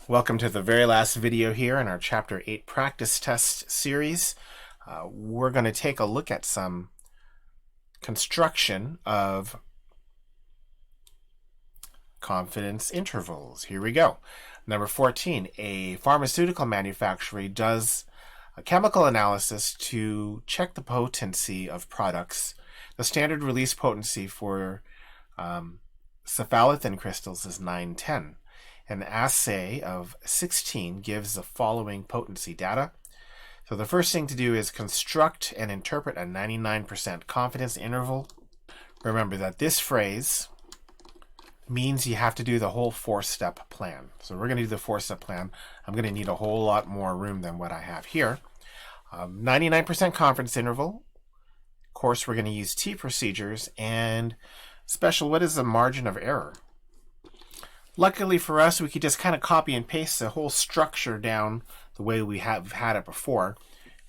Welcome to the very last video here in our Chapter 8 practice test series. We're going to take a look at some construction of confidence intervals. Here we go. Number 14, a pharmaceutical manufacturer does a chemical analysis to check the potency of products. The standard release potency for cephalathin crystals is 910. An assay of 16 gives the following potency data. So the first thing to do is construct and interpret a 99% confidence interval. Remember that this phrase means you have to do the whole four-step plan. So we're going to do the four-step plan. I'm going to need a whole lot more room than what I have here. 99% confidence interval. Of course, we're going to use T procedures. And special, what is the margin of error? Luckily for us, we could just kind of copy and paste the whole structure down the way we have had it before.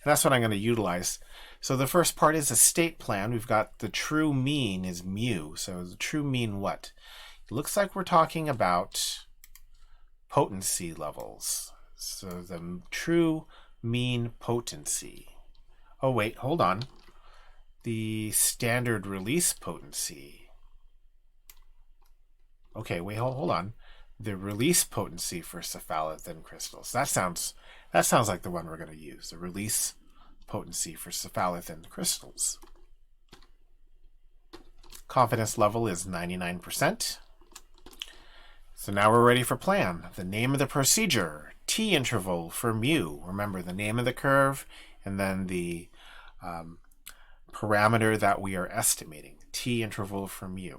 And that's what I'm going to utilize. So the first part is a state plan. We've got the true mean is mu. So the true mean what? It looks like we're talking about potency levels. So the true mean potency. Oh, wait, hold on. The standard release potency. Okay, wait, hold on. The release potency for cephalathin crystals. That sounds like the one we're going to use. The release potency for cephalathin crystals. Confidence level is 99%. So now we're ready for plan. The name of the procedure, T interval for mu. Remember the name of the curve and then the parameter that we are estimating. T interval for mu.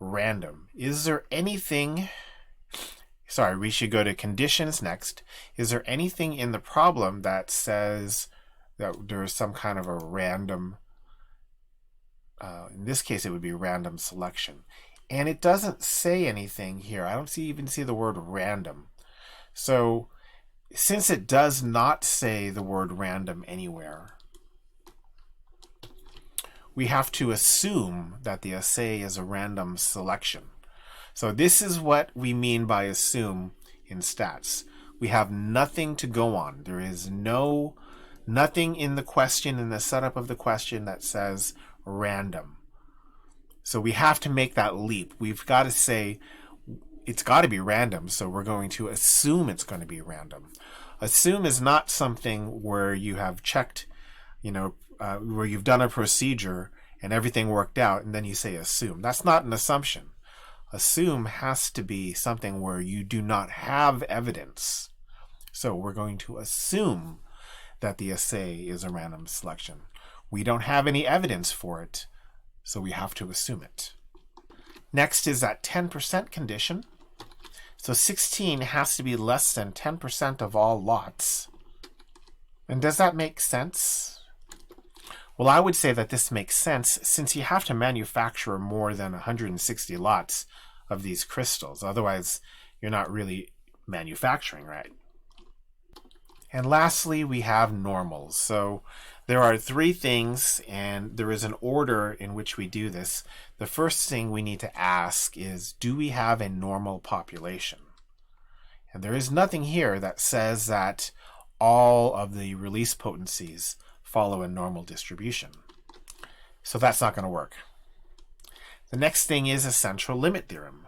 Random. Is there anything, we should go to conditions next. Is there anything in the problem that says that there's some kind of a random, in this case it would be random selection. And it doesn't say anything here. I don't even see the word random. So since it does not say the word random anywhere, we have to assume that the assay is a random selection. So this is what we mean by assume in stats. We have nothing to go on. There is nothing in the question, in the setup of the question, that says random. So we have to make that leap. We've got to say it's got to be random, so we're going to assume it's going to be random. Assume is not something where you have checked, where you've done a procedure and everything worked out and then you say assume. That's not an assumption. Assume has to be something where you do not have evidence. So we're going to assume that the assay is a random selection. We don't have any evidence for it, so we have to assume it. Next is that 10% condition. So 16 has to be less than 10% of all lots. And does that make sense? Well, I would say that this makes sense since you have to manufacture more than 160 lots of these crystals. Otherwise, you're not really manufacturing, right? And lastly, we have normals. So there are three things, and there is an order in which we do this. The first thing we need to ask is, do we have a normal population? And there is nothing here that says that all of the release potencies follow a normal distribution. So that's not going to work. The next thing is a central limit theorem.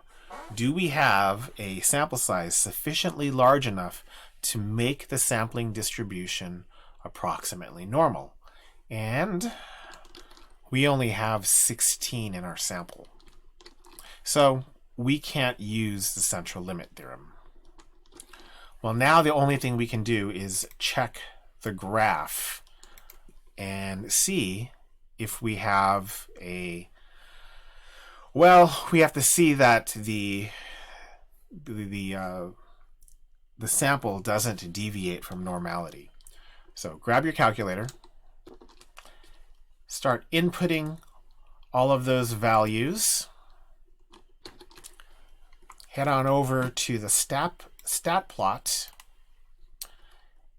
Do we have a sample size sufficiently large enough to make the sampling distribution approximately normal? And we only have 16 in our sample. So we can't use the central limit theorem. Well, now the only thing we can do is check the graph and see if we have we have to see that the sample doesn't deviate from normality. So grab your calculator, start inputting all of those values, head on over to the stat plot,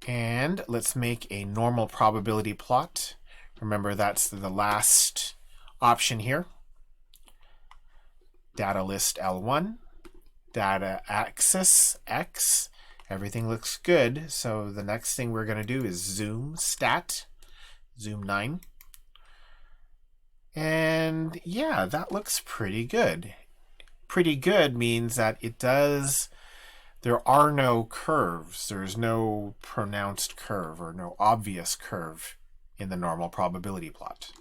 and let's make a normal probability plot. Remember, that's the last option here. Data list L1, data axis X, Everything looks good. So the next thing we're going to do is zoom stat, zoom 9. And yeah, that looks pretty good. Pretty good means that there are no curves. There's no pronounced curve or no obvious curve in the normal probability plot.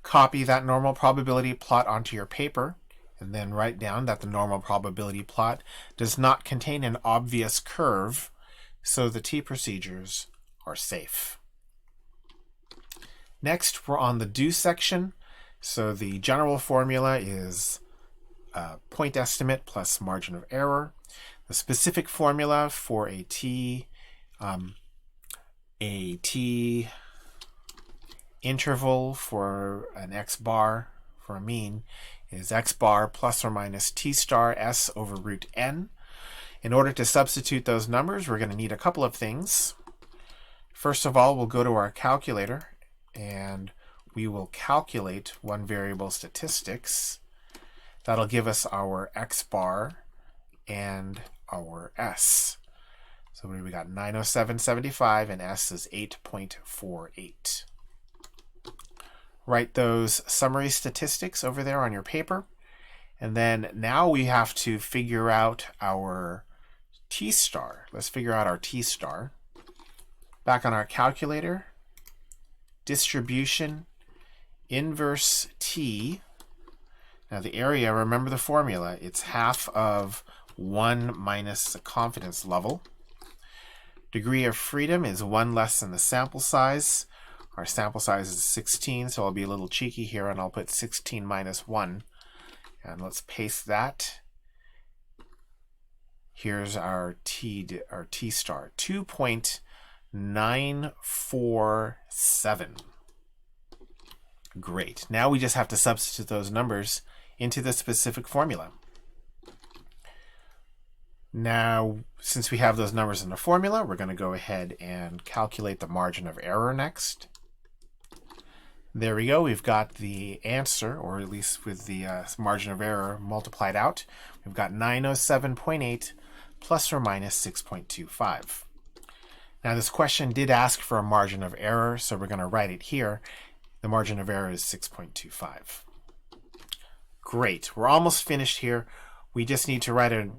Copy that normal probability plot onto your paper and then write down that the normal probability plot does not contain an obvious curve, so the t procedures are safe. Next, we're on the do section. So the general formula is point estimate plus margin of error. The specific formula for a t interval for an x bar for a mean is x bar plus or minus t star s over root n. In order to substitute those numbers, we're going to need a couple of things. First of all, we'll go to our calculator and we will calculate one variable statistics. That'll give us our x bar and our s. So we got 907.75 and s is 8.48. Write those summary statistics over there on your paper. And then now we have to figure out our t star. Let's figure out our t star. Back on our calculator, distribution, inverse t. Now the area, remember the formula, it's half of 1 minus the confidence level. Degree of freedom is 1 less than the sample size. Our sample size is 16, so I'll be a little cheeky here and I'll put 16 minus 1. And let's paste that. Here's our t star, 2.947. Great. Now we just have to substitute those numbers into the specific formula. Now, since we have those numbers in the formula, we're going to go ahead and calculate the margin of error next. There we go. We've got the answer, or at least with the margin of error multiplied out. We've got 907.8 plus or minus 6.25. Now, this question did ask for a margin of error, so we're going to write it here. The margin of error is 6.25. Great. We're almost finished here. We just need to write a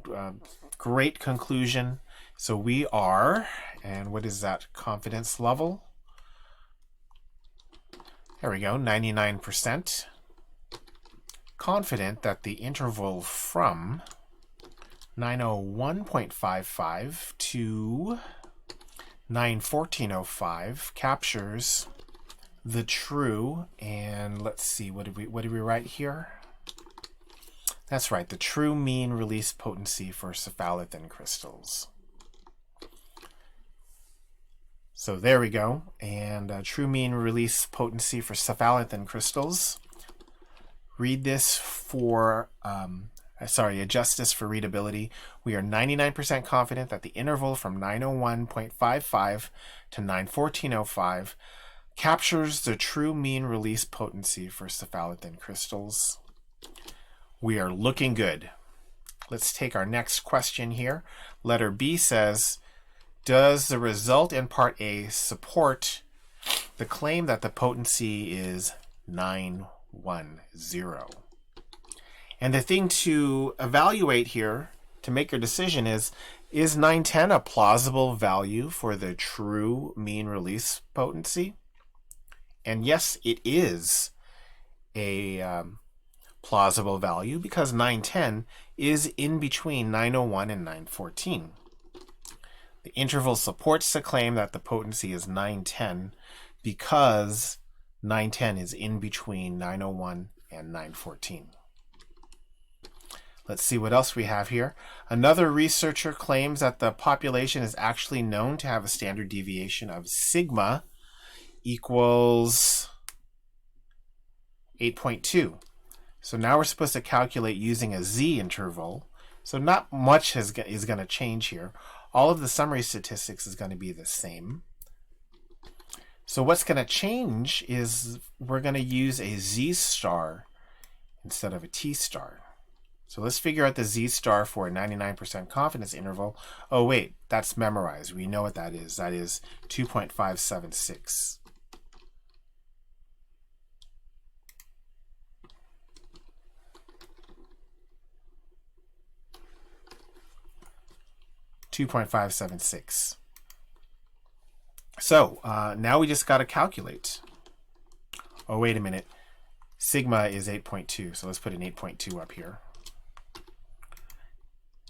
great conclusion. So we are, and what is that confidence level? There we go, 99% confident that the interval from 901.55 to 914.05 captures the true, and let's see, what did we write here? That's right, the true mean release potency for cephalothin crystals. So there we go, and true mean release potency for cephalothin crystals. Read this for, adjust this for readability. We are 99% confident that the interval from 901.55 to 914.05 captures the true mean release potency for cephalothin crystals. We are looking good. Let's take our next question here. Letter B says, does the result in part A support the claim that the potency is 910? And the thing to evaluate here to make your decision is 910 a plausible value for the true mean release potency? And yes, it is a plausible value because 910 is in between 901 and 914. The interval supports the claim that the potency is 910 because 910 is in between 901 and 914. Let's see what else we have here. Another researcher claims that the population is actually known to have a standard deviation of sigma equals 8.2. So now we're supposed to calculate using a z interval. So not much is going to change here. All of the summary statistics is going to be the same. So what's going to change is we're going to use a z star instead of a t star. So let's figure out the z star for a 99% confidence interval. Oh wait, that's memorized. We know what that is. That is 2.576. .576. So now we just got to calculate. Oh, wait a minute. Sigma is 8.2, so let's put an 8.2 up here.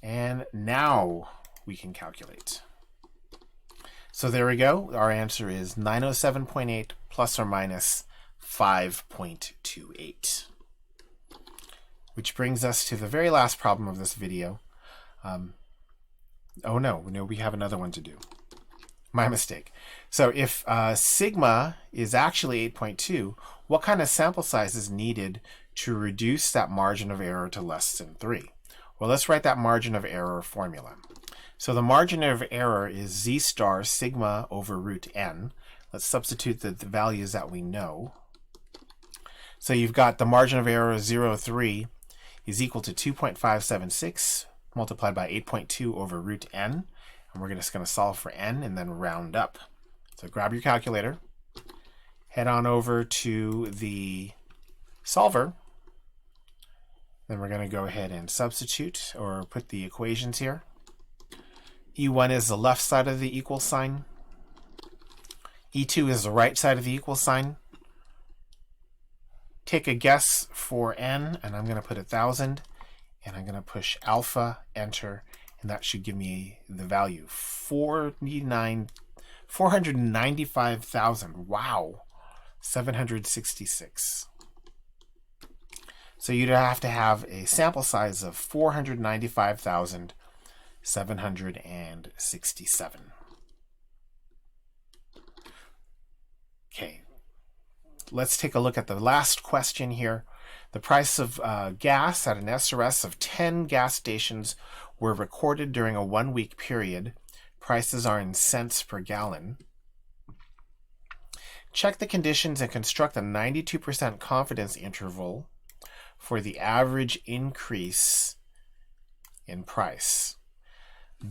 And now we can calculate. So there we go. Our answer is 907.8 plus or minus 5.28. Which brings us to the very last problem of this video. Oh no, we have another one to do. My mistake. So if sigma is actually 8.2, what kind of sample size is needed to reduce that margin of error to less than 3? Well, let's write that margin of error formula. So the margin of error is z star sigma over root n. Let's substitute the values that we know. So you've got the margin of error 0.3 is equal to 2.576 multiplied by 8.2 over root n. And we're just going to solve for n and then round up. So grab your calculator, head on over to the solver. Then we're going to go ahead and substitute or put the equations here. E1 is the left side of the equal sign. E2 is the right side of the equal sign. Take a guess for n, and I'm going to put 1,000. And I'm going to push alpha, enter, and that should give me the value 495,000. Wow, 766. So you'd have to have a sample size of 495,767. Okay, let's take a look at the last question here. The price of gas at an SRS of 10 gas stations were recorded during a 1-week period. Prices are in cents per gallon. Check the conditions and construct a 92% confidence interval for the average increase in price.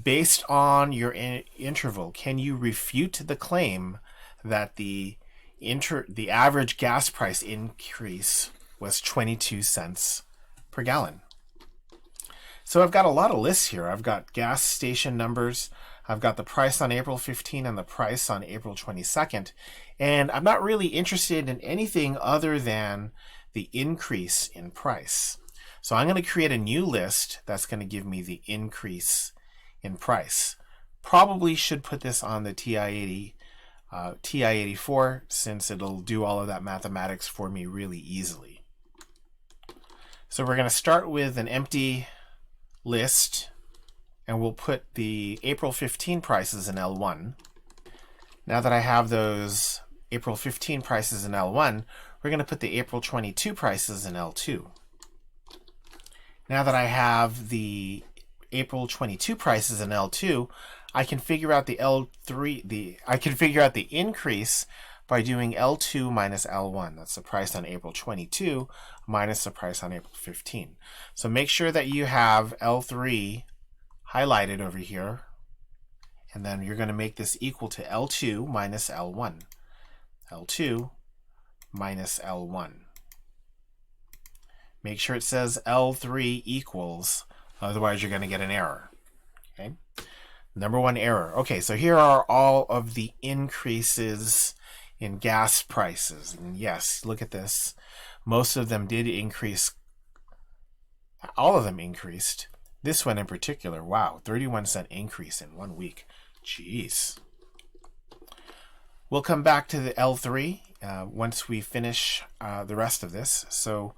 Based on your interval, can you refute the claim that the average gas price increase was 22 cents per gallon? So I've got a lot of lists here. I've got gas station numbers. I've got the price on April 15 and the price on April 22nd. And I'm not really interested in anything other than the increase in price. So I'm going to create a new list that's going to give me the increase in price. Probably should put this on the TI-84 since it'll do all of that mathematics for me really easily. So we're going to start with an empty list, and we'll put the April 15 prices in L1. Now that I have those April 15 prices in L1, we're going to put the April 22 prices in L2. Now that I have the April 22 prices in L2, I can figure out the increase by doing L2 minus L1. That's the price on April 22 minus the price on April 15. So make sure that you have L3 highlighted over here, and then you're going to make this equal to L2 minus L1. L2 minus L1. Make sure it says L3 equals, otherwise you're going to get an error. Okay? Number one error. Okay, so here are all of the increases in gas prices. And yes, look at this. Most of them did increase. All of them increased. This one in particular, wow, 31-cent increase in 1 week. Jeez. We'll come back to the L3 once we finish the rest of this. So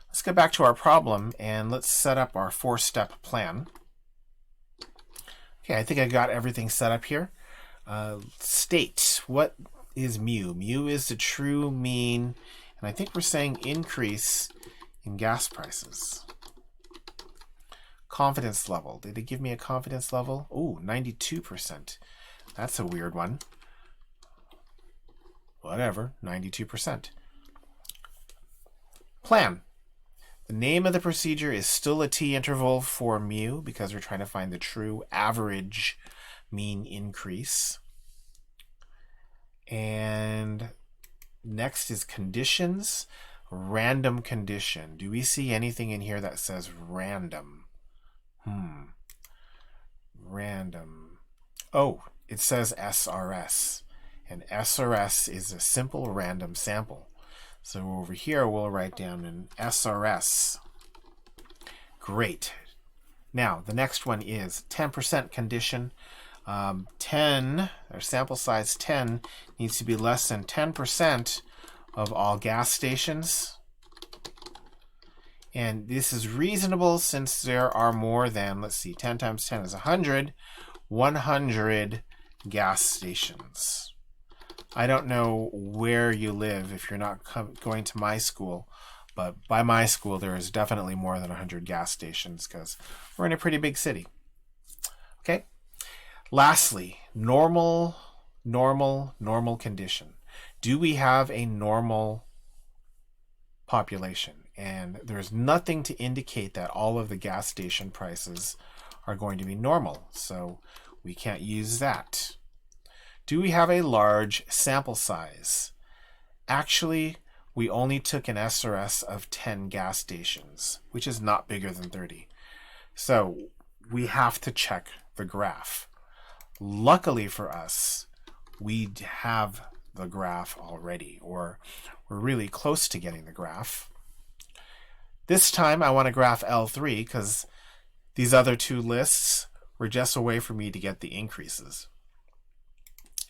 let's get back to our problem and let's set up our 4-step plan. Okay, I think I got everything set up here. State, what is mu? Mu is the true mean, and I think we're saying increase in gas prices. Confidence level. Did it give me a confidence level? Ooh, 92%. That's a weird one. Whatever, 92%. Plan. The name of the procedure is still a t-interval for mu because we're trying to find the true average mean increase. And next is conditions. Random condition. Do we see anything in here that says random? Random. Oh, it says SRS. And SRS is a simple random sample. So over here, we'll write down an SRS. Great. Now, the next one is 10% condition. 10, or sample size 10, needs to be less than 10% of all gas stations. And this is reasonable since there are more than, let's see, 10 times 10 is 100, 100 gas stations. I don't know where you live if you're not going to my school, but by my school there is definitely more than 100 gas stations because we're in a pretty big city. Okay. Lastly, normal condition. Do we have a normal population? And there's nothing to indicate that all of the gas station prices are going to be normal, so we can't use that. Do we have a large sample size? Actually, we only took an SRS of 10 gas stations, which is not bigger than 30. So we have to check the graph. Luckily for us, we have the graph already, or we're really close to getting the graph. This time I want to graph L3 because these other two lists were just a way for me to get the increases.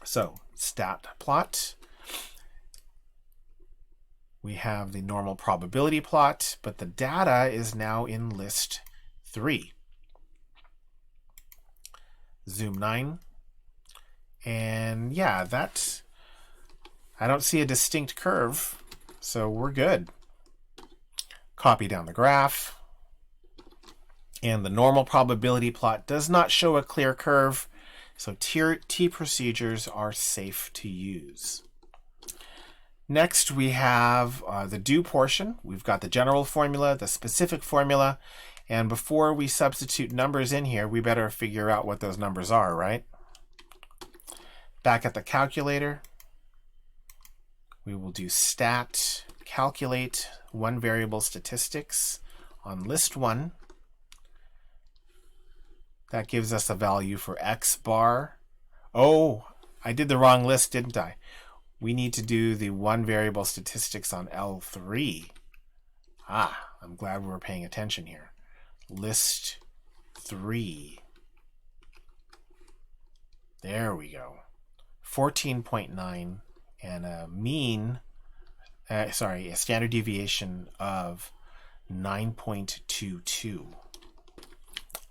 So, stat plot. We have the normal probability plot, but the data is now in list 3. Zoom 9. And yeah, I don't see a distinct curve, so we're good. Copy down the graph. And the normal probability plot does not show a clear curve, so T procedures are safe to use. Next, we have the do portion. We've got the general formula, the specific formula, and before we substitute numbers in here, we better figure out what those numbers are, right? Back at the calculator, we will do stat, calculate one variable statistics on list 1. That gives us a value for x bar. Oh, I did the wrong list, didn't I? We need to do the one variable statistics on L3. I'm glad we're paying attention here. List 3. There we go. 14.9 and a standard deviation of 9.22.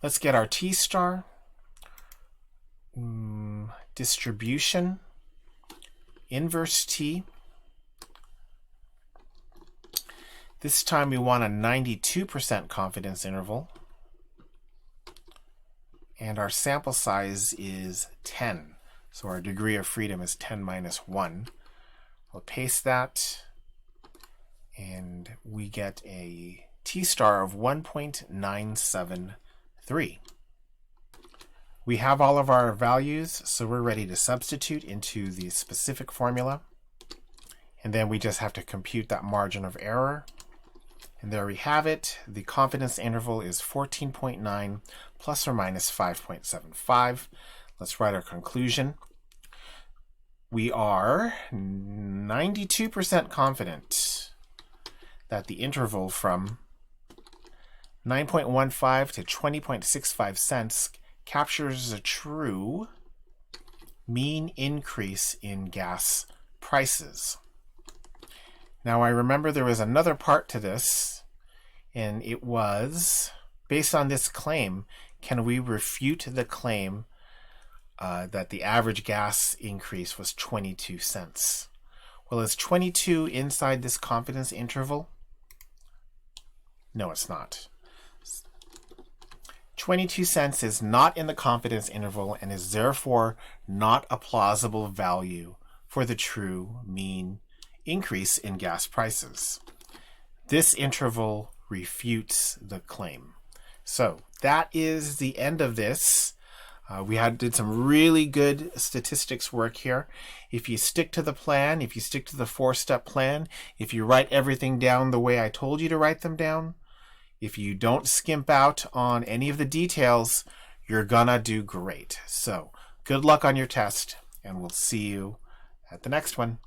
Let's get our T star. Distribution. Inverse T. This time we want a 92% confidence interval. And our sample size is 10. So our degree of freedom is 10 minus 1. I'll paste that. And we get a T star of 1.973. We have all of our values, so we're ready to substitute into the specific formula. And then we just have to compute that margin of error. And there we have it. The confidence interval is 14.9 plus or minus 5.75. Let's write our conclusion. We are 92% confident that the interval from 9.15 to 20.65 cents captures a true mean increase in gas prices. Now I remember there was another part to this, and it was, based on this claim, can we refute the claim that the average gas increase was 22 cents? Well, is 22 inside this confidence interval? No, it's not. 22 cents is not in the confidence interval and is therefore not a plausible value for the true mean increase in gas prices. This interval refutes the claim. So that is the end of this. We did some really good statistics work here. If you stick to the plan, if you stick to the 4-step plan, if you write everything down the way I told you to write them down, if you don't skimp out on any of the details, you're gonna do great. So good luck on your test, and we'll see you at the next one.